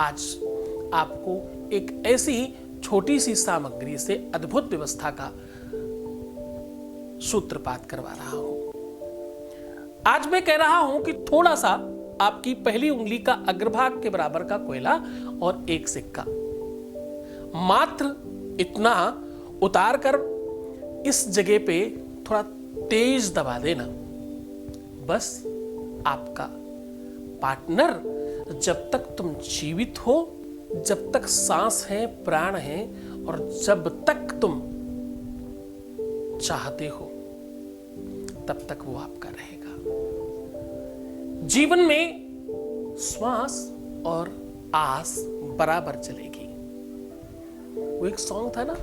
आज आपको एक ऐसी छोटी सी सामग्री से अद्भुत व्यवस्था का सूत्रपात करवा रहा हूं। आज मैं कह रहा हूं कि थोड़ा सा आपकी पहली उंगली का अग्रभाग के बराबर का कोयला और एक सिक्का, मात्र इतना उतार कर इस जगह पे थोड़ा तेज दबा देना। बस आपका पार्टनर जब तक तुम जीवित हो, जब तक सांस है, प्राण है और जब तक तुम चाहते हो तब तक वो आपका रहेगा। जीवन में श्वास और आस बराबर चलेगी। वो एक सॉन्ग था ना,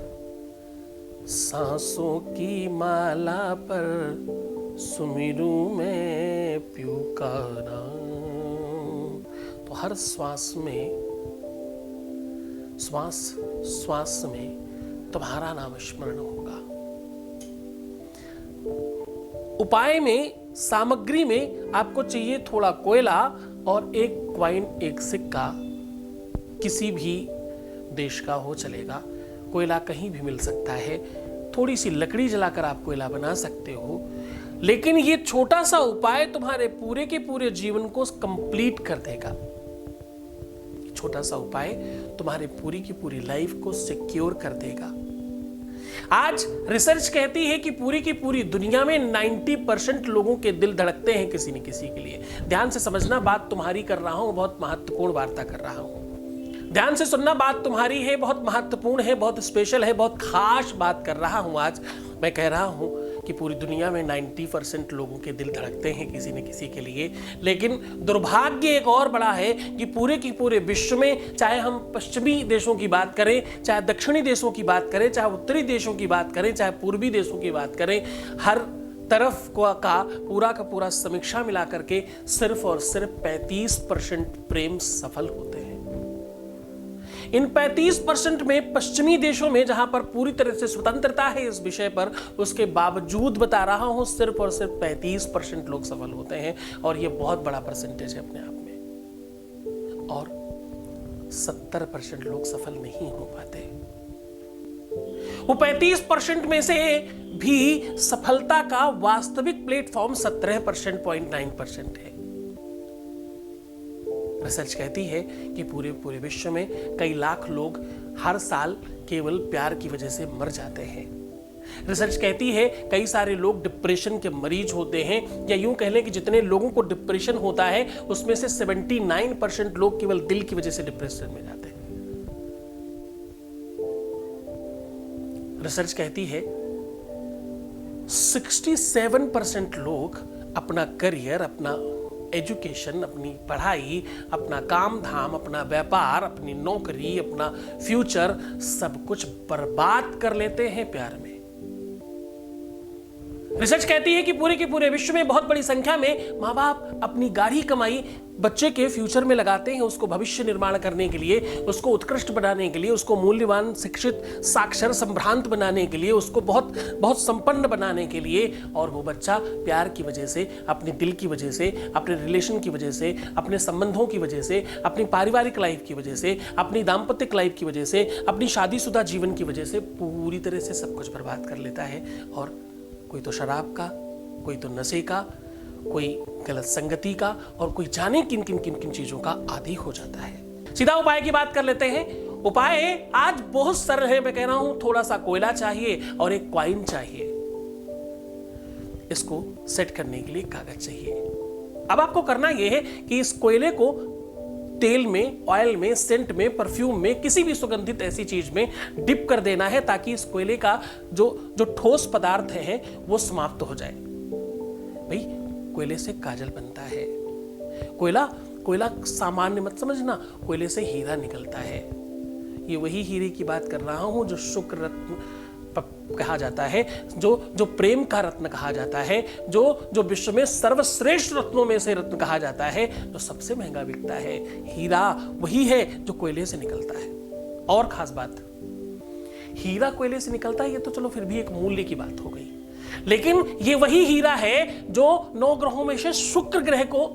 सांसों की माला पर सुमिरू मैं प्यू का नाम। तो हर श्वास में तुम्हारा नाम स्मरण होगा। उपाय में, सामग्री में आपको चाहिए थोड़ा कोयला और एक क्वाइन, एक सिक्का। किसी भी देश का हो चलेगा, कोयला कहीं भी मिल सकता है। थोड़ी सी लकड़ी जलाकर आप कोयला बना सकते हो, लेकिन ये छोटा सा उपाय तुम्हारे पूरे के पूरे जीवन को कंप्लीट कर देगा। छोटा सा उपाय तुम्हारे पूरी की पूरी लाइफ को सिक्योर कर देगा। आज रिसर्च कहती है कि पूरी की पूरी दुनिया में 90% लोगों के दिल धड़कते हैं किसी न किसी के लिए। ध्यान से समझना, बात तुम्हारी कर रहा हूं, बहुत महत्वपूर्ण वार्ता कर रहा हूं। ध्यान से सुनना, बात तुम्हारी है, बहुत महत्वपूर्ण है, बहुत स्पेशल है, बहुत खास बात कर रहा हूं। आज मैं कह रहा हूं कि पूरी दुनिया में 90% लोगों के दिल धड़कते हैं किसी न किसी के लिए। लेकिन दुर्भाग्य एक और बड़ा है कि पूरे की पूरे विश्व में, चाहे हम पश्चिमी देशों की बात करें, चाहे दक्षिणी देशों की बात करें, चाहे उत्तरी देशों की बात करें, चाहे पूर्वी देशों की बात करें, हर तरफ का पूरा समीक्षा मिला करके सिर्फ और सिर्फ 35% प्रेम सफल होते हैं। इन 35% में पश्चिमी देशों में, जहां पर पूरी तरह से स्वतंत्रता है इस विषय पर, उसके बावजूद बता रहा हूं सिर्फ और सिर्फ 35% लोग सफल होते हैं। और यह बहुत बड़ा परसेंटेज है अपने आप में। और 70% लोग सफल नहीं हो पाते। वो 35% में से भी सफलता का वास्तविक प्लेटफॉर्म 17.9% है। रिसर्च कहती है कि पूरे विश्व में कई लाख लोग हर साल केवल प्यार की वजह से मर जाते हैं। रिसर्च कहती है कई सारे लोग डिप्रेशन के मरीज होते हैं, या यूं कह लें कि जितने लोगों को डिप्रेशन होता है उसमें से 79% लोग केवल दिल की वजह से डिप्रेशन में जाते हैं। रिसर्च कहती है 67% लोग अपना करियर, अपना एजुकेशन, अपनी पढ़ाई, अपना काम धाम, अपना व्यापार, अपनी नौकरी, अपना फ्यूचर, सब कुछ बर्बाद कर लेते हैं प्यार में। रिसर्च कहती है कि पूरे के पूरे विश्व में बहुत बड़ी संख्या में माँ बाप अपनी गाढ़ी कमाई बच्चे के फ्यूचर में लगाते हैं, उसको भविष्य निर्माण करने के लिए, उसको उत्कृष्ट बनाने के लिए, उसको मूल्यवान, शिक्षित, साक्षर, संभ्रांत बनाने के लिए, उसको बहुत बहुत संपन्न बनाने के लिए। और वो बच्चा प्यार की वजह से, अपने दिल की वजह से, अपने रिलेशन की वजह से, अपने संबंधों की वजह से, अपनी पारिवारिक लाइफ की वजह से, अपनी दाम्पत्य लाइफ की वजह से, अपनी शादीशुदा जीवन की वजह से पूरी तरह से सब कुछ बर्बाद कर लेता है। और कोई तो शराब का, कोई तो नशे का, कोई गलत संगति का, और कोई जाने किन किन किन किन चीजों का आदी हो जाता है। सीधा उपाय की बात कर लेते हैं। उपाय आज बहुत सरल है। मैं कह रहा हूं थोड़ा सा कोयला चाहिए और एक कॉइन चाहिए। इसको सेट करने के लिए कागज चाहिए। अब आपको करना यह है कि इस कोयले को तेल में, ऑयल में, सेंट में, परफ्यूम में, किसी भी सुगंधित ऐसी चीज में डिप कर देना है, ताकि इस कोयले का जो ठोस पदार्थ है वो समाप्त हो जाए। भाई, कोयले से काजल बनता है। कोयला सामान्य मत समझना, कोयले से हीरा निकलता है। ये वही हीरे की बात कर रहा हूं जो शुक्र रत्न कहा जाता है, जो प्रेम का रत्न कहा जाता है, जो विश्व में सर्वश्रेष्ठ रत्नों में से रत्न कहा जाता है, जो सबसे महंगा बिकता है। हीरा वही है जो कोयले से निकलता है। और खास बात, हीरा कोयले से निकलता है, ये तो चलो फिर भी एक मूल्य की बात हो गई, लेकिन ये वही हीरा है जो 9 ग्रहों में से शुक्र ग्रह को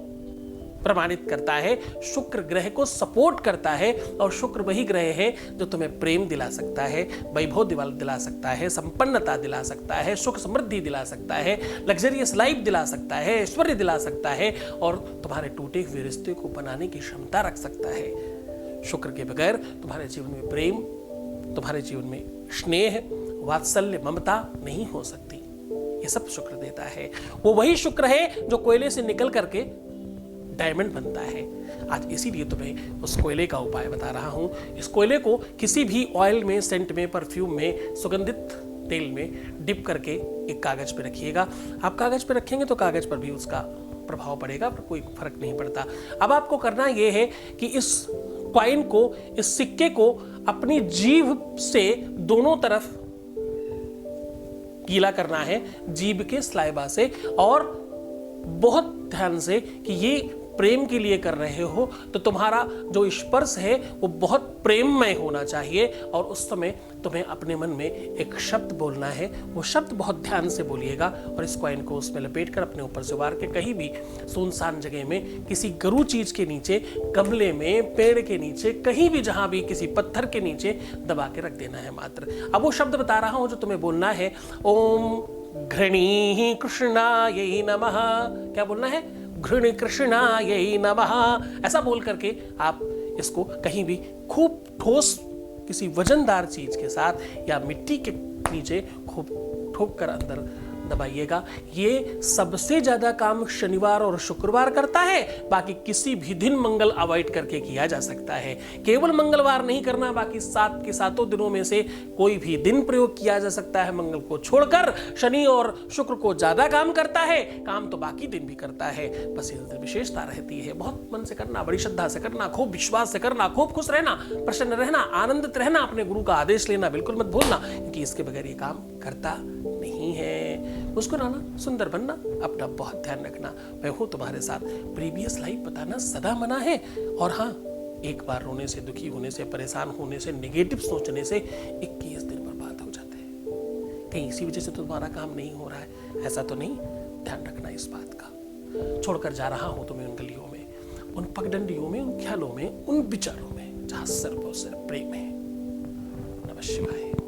प्रमाणित करता है, शुक्र ग्रह को सपोर्ट करता है, और शुक्र वही ग्रह है जो तुम्हें प्रेम दिला सकता है, वैभव दिला सकता है, संपन्नता दिला सकता है, सुख समृद्धि दिला सकता है, लग्जरियस लाइफ दिला सकता है, ऐश्वर्य दिला सकता है, और तुम्हारे टूटे हुए रिश्ते को बनाने की क्षमता रख सकता है। शुक्र के बगैर तुम्हारे जीवन में प्रेम, तुम्हारे जीवन में स्नेह, वात्सल्य, ममता नहीं हो सकती। ये सब शुक्र देता है। वो वही शुक्र है जो कोयले से निकल करके डायमंड बनता है। आज इसीलिए तुम्हें उस कोयले का उपाय बता रहा हूं। इस कोयले को किसी भी ऑयल में, सेंट में, परफ्यूम में, सुगंधित तेल में डिप करके एक कागज पे रखिएगा। आप कागज पे रखेंगे तो कागज पर भी उसका प्रभाव पड़ेगा, पर कोई फर्क नहीं पड़ता। अब आपको करना यह है कि इस कॉइन को, इस सिक्के को अपनी जीभ से दोनों तरफ गीला करना है, जीभ के स्लाइबा से, और बहुत ध्यान से कि ये प्रेम के लिए कर रहे हो तो तुम्हारा जो स्पर्श है वो बहुत प्रेममय होना चाहिए। और उस समय तुम्हें अपने मन में एक शब्द बोलना है, वो शब्द बहुत ध्यान से बोलिएगा, और इस कॉइन को उसमें लपेट कर अपने ऊपर से उबार के कहीं भी सुनसान जगह में, किसी गरु चीज के नीचे, गमले में, पेड़ के नीचे, कहीं भी, जहां भी, किसी पत्थर के नीचे दबा के रख देना है मात्र। अब वो शब्द बता रहा हूं जो तुम्हें बोलना है, ओम घृणी कृष्णायै नमः। क्या बोलना है? घृणी कृष्णायै नमः। ऐसा बोल करके आप इसको कहीं भी खूब ठोस किसी वजनदार चीज के साथ या मिट्टी के नीचे खूब ठोक कर अंदर दबाइएगा। ये सबसे ज्यादा काम शनिवार और शुक्रवार करता है, बाकी किसी भी दिन मंगल अवॉइड करके किया जा सकता है। केवल मंगलवार नहीं करना, बाकी 7 के 7 दिनों में से कोई भी दिन प्रयोग किया जा सकता है मंगल को छोड़कर। शनि और शुक्र को ज्यादा काम करता है, काम तो बाकी दिन भी करता है, बस इस विशेषता रहती है। बहुत मन से करना, बड़ी श्रद्धा से करना, खूब विश्वास से करना, खूब खुश रहना, प्रसन्न रहना, आनंदित रहना, अपने गुरु का आदेश लेना बिल्कुल मत भूलना, क्योंकि इसके बगैर ये काम करता नहीं है। मुस्कुराना, सुंदर बनना, अपना बहुत ध्यान रखना। मैं हूं तुम्हारे साथ। प्रीवियस लाइफ बताना सदा मना है। और हाँ, एक बार रोने से, दुखी होने से, परेशान होने से, नेगेटिव सोचने से 21 दिन बर्बाद हो जाते हैं। कहीं इसी वजह से तो तुम्हारा काम नहीं हो रहा है, ऐसा तो नहीं? ध्यान रखना इस बात का। छोड़कर जा रहा हूं तुम्हें उन गलियों में, उन पगडंडियों में, उन ख्यालों में, उन विचारों में जहां सिर्फ और सिर्फ प्रेम है। नमः शिवाय।